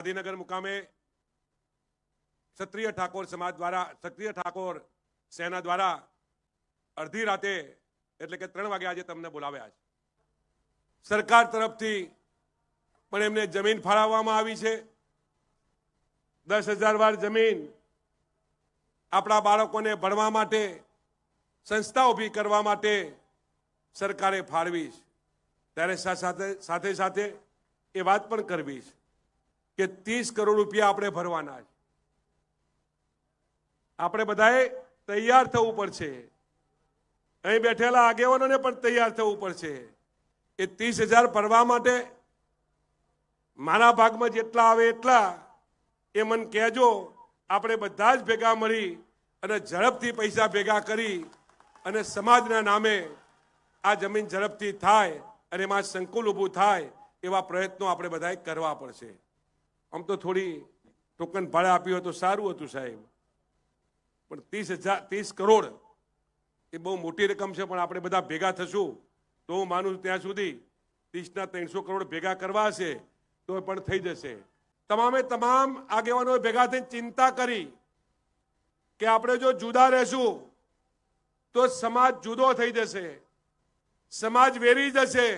ગાંધીનગર મુકામે ક્ષત્રિય ઠાકોર સમાજ દ્વારા ક્ષત્રિય ઠાકોર સેના દ્વારા અડધી રાતે એટલે કે 3 વાગે આજે તમને બોલાવ્યા છે। સરકાર તરફથી પણ એમને જમીન ફાળવવામાં આવી છે। 10,000 વાર જમીન આપણા બાળકોને ભણવા માટે સંસ્થા ઊભી કરવા માટે સરકારે ફાળવી છે। ત્યારે સાથે સાથે એ વાત પણ કરવી છે કે 30 કરોડ રૂપિયા આપણે ભરવાના છે। આપણે બધાએ તૈયાર થવું પડશે। અહીં બેઠેલા આગેવાનોને પણ તૈયાર થવું પડશે। એ 30,000 ભરવા માટે મારા ભાગમાં જેટલા આવે એટલા એ મને કહેજો। આપણે બધા જ ભેગા મળી અને ઝડપથી પૈસા ભેગા કરી અને સમાજના નામે આ જમીન ઝડપથી થાય અને એમાં સંકુલ ઊભું થાય એવા પ્રયત્નો આપણે બધાએ કરવા પડશે। આમ તો થોડી ટોકન ભાડે આપ્યું હોય તો સારું હતું સાહેબ, પણ 30 કરોડ એ બહુ મોટી રકમ છે। પણ આપણે બધા ભેગા થશું તો હું માનું ત્યાં સુધી 30ના 300 કરોડ ભેગા કરવા હશે તો પણ થઈ જશે। તમામે તમામ આગેવાનોએ ભેગા થઈને ચિંતા કરી કે આપણે જો જુદા રહેશું તો સમાજ જુદો થઈ જશે, સમાજ વેરી જશે।